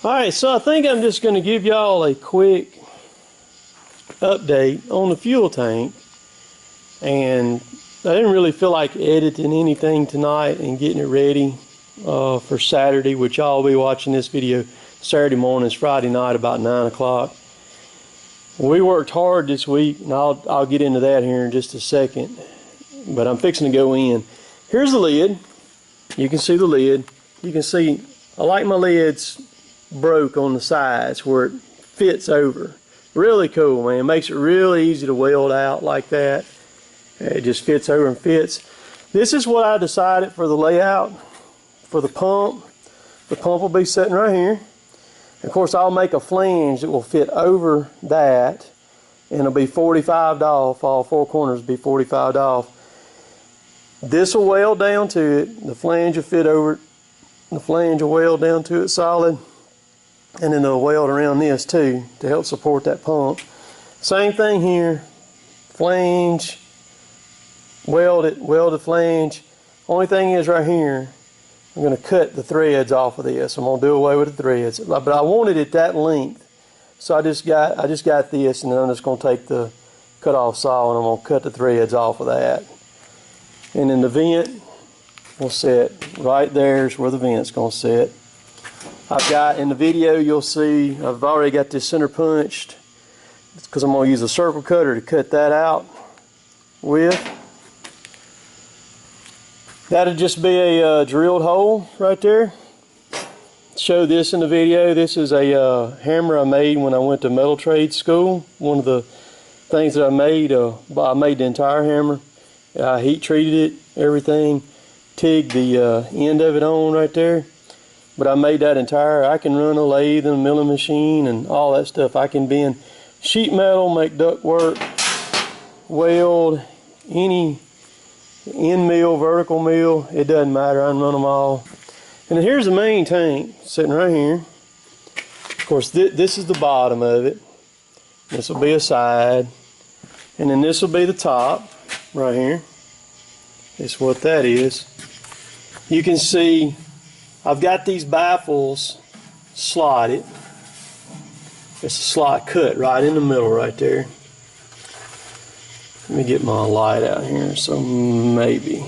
Alright, so I think I'm just going to give y'all a quick update on the fuel tank. And I didn't really feel like editing anything tonight and getting it ready for Saturday, which y'all will be watching this video Saturday morning. It's Friday night about 9 o'clock. We worked hard this week, and I'll get into that here in just a second. But I'm fixing to go in. Here's the lid. You can see the lid. You can see I like my lids broke on the sides where it fits over. Really cool, man. It makes it really easy to weld out like that. It just fits over and fits. This is what I decided for the layout for the pump. The pump will be sitting right here. Of course, I'll make a flange that will fit over that, and it'll be 45 off. All four corners will be 45 off. This will weld down to it. The flange will fit over it. The flange will weld down to it solid. And then it'll weld around this too to help support that pump. Same thing here. Flange, weld the flange. Only thing is right here, I'm going to cut the threads off of this. I'm going to do away with the threads. But I wanted it that length. So I just got this, and then I'm just going to take the cut off saw and I'm going to cut the threads off of that. And then the vent will sit right there is where the vent's going to sit. I've got, in the video you'll see, I've already got this center punched because I'm going to use a circle cutter to cut that out with. That'll just be a drilled hole right there. Show this in the video. This is a hammer I made when I went to metal trade school. One of the things that I made the entire hammer. I heat treated it, everything. TIG the end of it on right there. But I made that entire. I can run a lathe and a milling machine and all that stuff. I can bend sheet metal, make duct work, weld, any end mill, vertical mill, it doesn't matter. I can run them all. And here's the main tank sitting right here. Of course, this is the bottom of it. This will be a side. And then this will be the top right here. It's what that is. You can see I've got these baffles slotted. It's a slot cut right in the middle right there. Let me get my light out here so maybe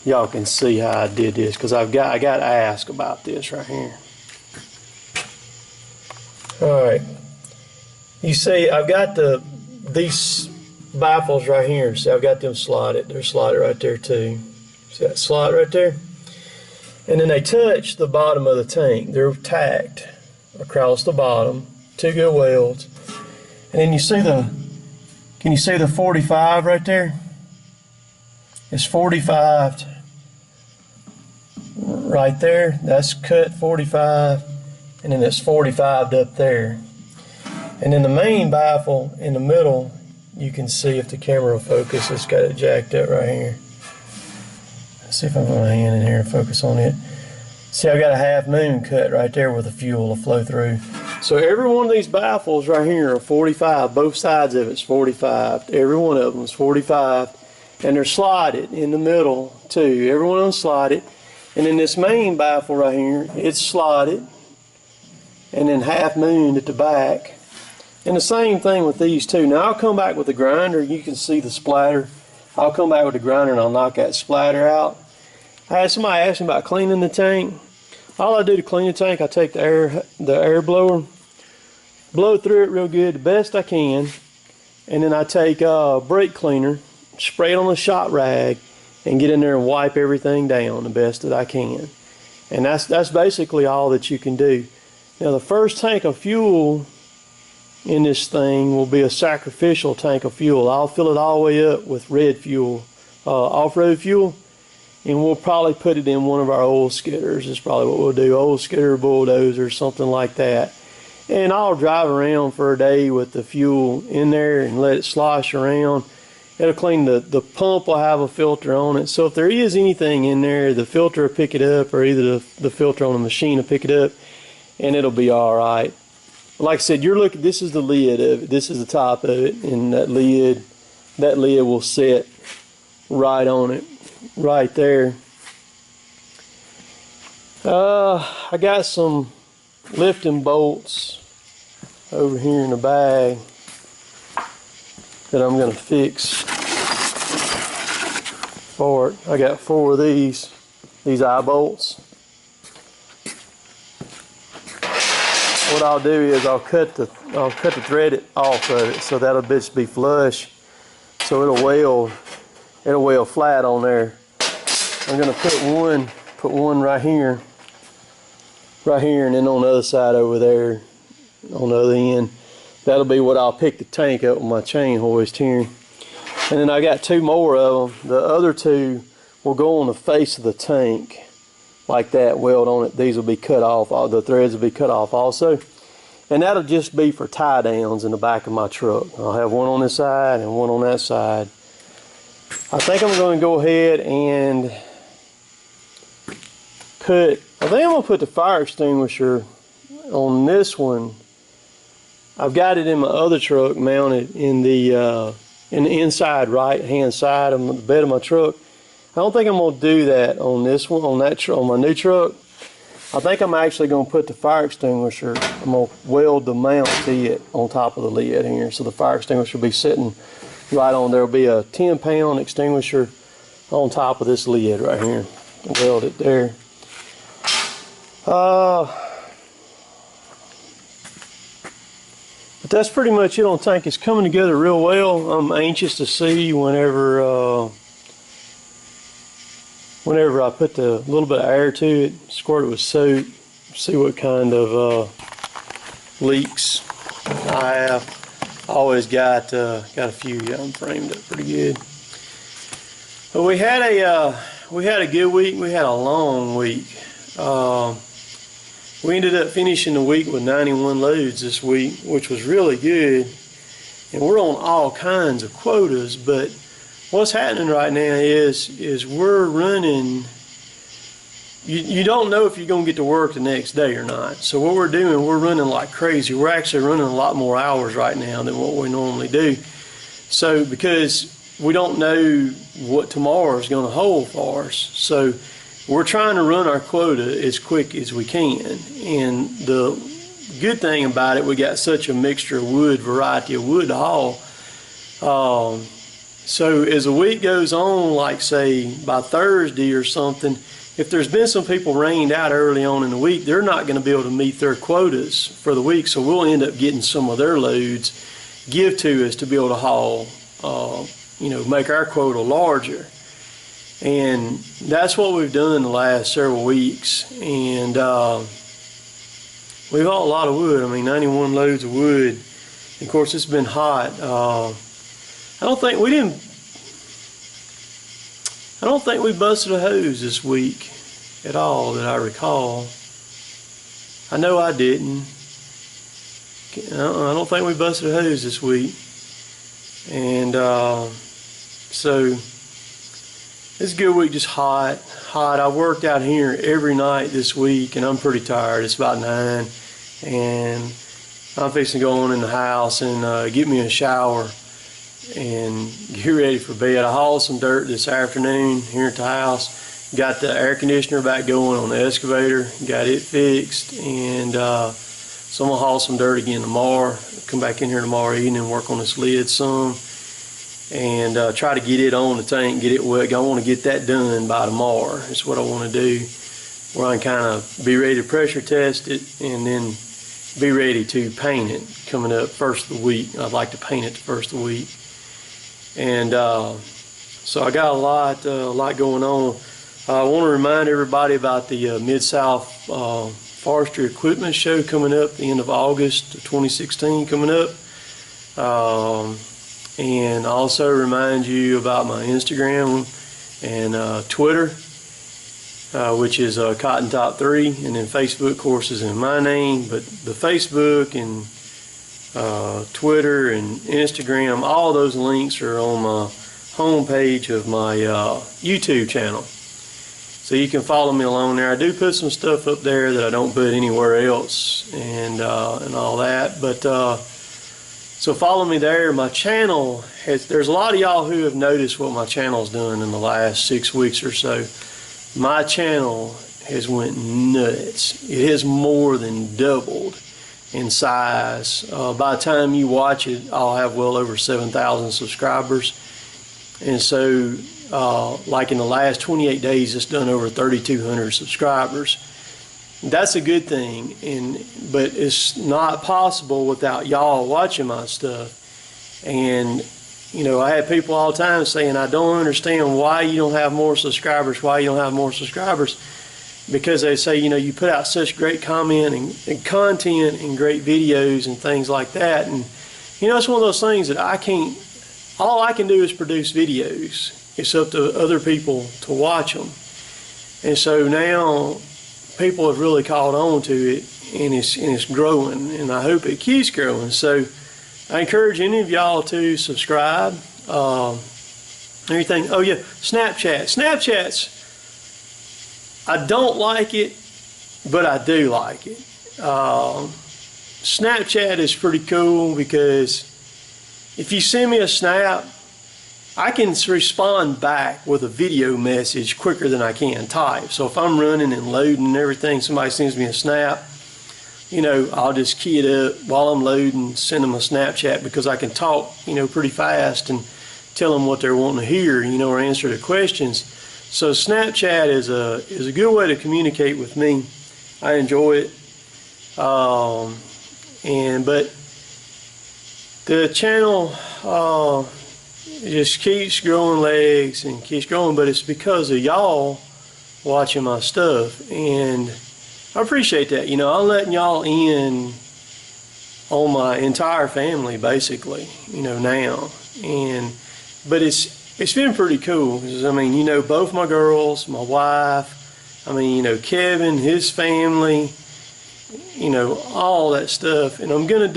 y'all can see how I did this, because I got asked about this right here. Alright. You see I've got these baffles right here. See, I've got them slotted. They're slotted right there too. See that slot right there? And then they touch the bottom of the tank. They're tacked across the bottom. Two good welds. And then you see can you see the 45 right there? It's 45 right there. That's cut 45. And then it's 45 up there. And then the main baffle in the middle, you can see if the camera will focus, it's got it jacked up right here. Let's see if I put my hand in here and focus on it. See, I've got a half moon cut right there where the fuel will flow through. So every one of these baffles right here are 45. Both sides of it's 45. Every one of them is 45. And they're slotted in the middle too. Every one of them slotted. And then this main baffle right here, it's slotted. And then half mooned at the back. And the same thing with these two. Now I'll come back with the grinder. You can see the splatter. I'll come back with the grinder and I'll knock that splatter out. I had somebody ask me about cleaning the tank. All I do to clean the tank, I take the air blower, blow through it real good, the best I can, and then I take brake cleaner, spray it on the shot rag, and get in there and wipe everything down the best that I can. And that's basically all that you can do. Now the first tank of fuel in this thing will be a sacrificial tank of fuel. I'll fill it all the way up with red fuel, off-road fuel, and we'll probably put it in one of our oil skidders. Is probably what we'll do, oil skidder, bulldozer, something like that. And I'll drive around for a day with the fuel in there and let it slosh around. It'll clean the pump will have a filter on it. So if there is anything in there, the filter will pick it up, or either the filter on the machine will pick it up, and it'll be all right. Like I said, you're looking. This is the lid of it. This is the top of it, and that lid will sit right on it, right there. I got some lifting bolts over here in the bag that I'm going to fix for it. I got 4 of these eye bolts. What I'll do is I'll cut the thread off of it, so that'll bitch be flush, so it'll weld flat on there. I'm gonna put one right here, and then on the other side over there, on the other end. That'll be what I'll pick the tank up with my chain hoist here. And then I got 2 more of them. The other 2 will go on the face of the tank like that, weld on it. These will be cut off, all the threads will be cut off also. And that'll just be for tie downs in the back of my truck. I'll have one on this side and one on that side. I think I'm going to go ahead and I'm going to put the fire extinguisher on this one. I've got it in my other truck mounted in the inside right hand side of the bed of my truck. I don't think I'm going to do that on this one, on my new truck. I think I'm actually going to put the fire extinguisher, I'm going to weld the mount to it on top of the lid here. So the fire extinguisher will be sitting right on there. Will be a 10-pound extinguisher on top of this lid right here. Weld it there. But that's pretty much it on the tank. It's coming together real well. I'm anxious to see whenever I put a little bit of air to it, squirt it with soap, see what kind of leaks I have. I always got a few. Yeah, I'm framed up pretty good. But we had a good week. We had a long week. We ended up finishing the week with 91 loads this week, which was really good. And we're on all kinds of quotas, but what's happening right now is we're running, you don't know if you're going to get to work the next day or not. So what we're doing, we're running like crazy. We're actually running a lot more hours right now than what we normally do. So because we don't know what tomorrow is going to hold for us. So we're trying to run our quota as quick as we can. And the good thing about it, we got such a mixture of wood, variety of wood to haul. So as the week goes on, like say by Thursday or something, if there's been some people rained out early on in the week, they're not going to be able to meet their quotas for the week. So we'll end up getting some of their loads give to us to be able to haul, make our quota larger. And that's what we've done the last several weeks. And we've hauled a lot of wood. I mean, 91 loads of wood. And of course, it's been hot. I don't think we busted a hose this week at all that I recall. I know I didn't. I don't think we busted a hose this week. And so it's a good week, just hot. I worked out here every night this week, and I'm pretty tired. It's about 9, and I'm fixing to go on in the house and get me a shower and get ready for bed. I hauled some dirt this afternoon here at the house. Got the air conditioner back going on the excavator. Got it fixed, and so I'm gonna haul some dirt again tomorrow. Come back in here tomorrow evening and work on this lid some, and try to get it on the tank, get it wet. I want to get that done by tomorrow. That's what I want to do, where I can kind of be ready to pressure test it and then be ready to paint it coming up first of the week. I'd like to paint it the first of the week. And so I got a lot going on. I want to remind everybody about the Mid-South Forestry Equipment Show coming up the end of August 2016 coming up. And also remind you about my Instagram and Twitter, which is Cotton Top 3, and then Facebook, of course, is in my name. But the Facebook and Twitter and Instagram, all those links are on my homepage of my YouTube channel. So you can follow me along there. I do put some stuff up there that I don't put anywhere else, and all that. But so follow me there. My channel there's a lot of y'all who have noticed what my channel's done in the last 6 weeks or so. My channel has went nuts. It has more than doubled in size. By the time you watch it, I'll have well over 7,000 subscribers. And so, like in the last 28 days, it's done over 3,200 subscribers. That's a good thing, but it's not possible without y'all watching my stuff. And you know, I have people all the time saying, I don't understand why you don't have more subscribers, why you don't have more subscribers. Because they say, you know, you put out such great comment and content and great videos and things like that. And, you know, it's one of those things that all I can do is produce videos. It's up to other people to watch them. And so now people have really caught on to it, and it's growing, and I hope it keeps growing. So I encourage any of y'all to subscribe. Everything. Oh yeah, Snapchat's, I don't like it, but I do like it. Snapchat is pretty cool because if you send me a snap, I can respond back with a video message quicker than I can type. So if I'm running and loading and everything, somebody sends me a snap, you know, I'll just key it up while I'm loading, send them a Snapchat, because I can talk, you know, pretty fast and tell them what they're wanting to hear, you know, or answer the questions. So Snapchat is a good way to communicate with me. I enjoy it. But the channel it just keeps growing legs and keeps growing, but it's because of y'all watching my stuff, and I appreciate that. You know, I'm letting y'all in on my entire family basically, you know, now. But it's been pretty cool, because I mean, you know, both my girls, my wife, I mean, you know, Kevin, his family, you know, all that stuff. And I'm gonna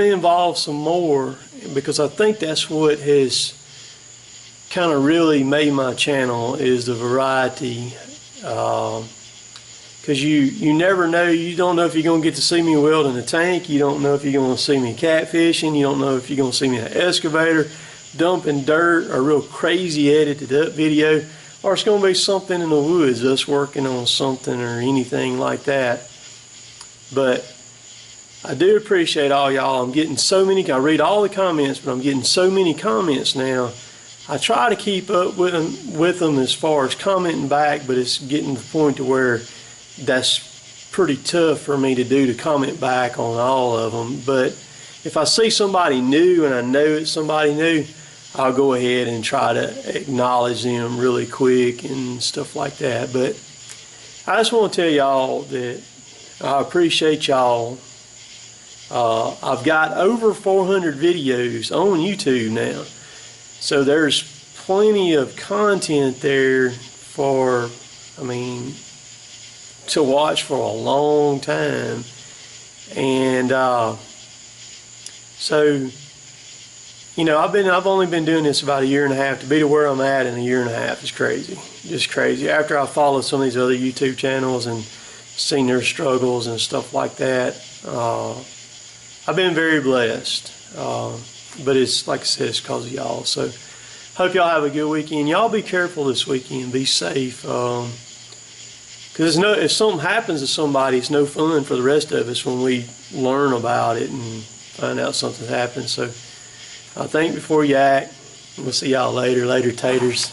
involve some more, because I think that's what has kind of really made my channel, is the variety. Because you never know. You don't know if you're going to get to see me welding a tank. You don't know if you're going to see me catfishing. You don't know if you're going to see me in an excavator dumping dirt, or a real crazy edited up video, or it's going to be something in the woods, us working on something or anything like that. But I do appreciate all y'all. I'm getting so many. I read all the comments, but I'm getting so many comments now. I try to keep up with them as far as commenting back, but it's getting to the point to where that's pretty tough for me to do, to comment back on all of them. But if I see somebody new and I know it's somebody new, I'll go ahead and try to acknowledge them really quick and stuff like that. But I just want to tell y'all that I appreciate y'all. I've got over 400 videos on YouTube now, so there's plenty of content there for, I mean, to watch for a long time. And so, you know, I've only been doing this about a year and a half. To be to where I'm at in a year and a half is crazy, just crazy. After I followed some of these other YouTube channels and seen their struggles and stuff like that, I've been very blessed. But it's, like I said, it's because of y'all. So hope y'all have a good weekend. Y'all be careful this weekend. Be safe. Because if something happens to somebody, it's no fun for the rest of us when we learn about it and find out something's happened. So think before you act. We'll see y'all later. Later, taters.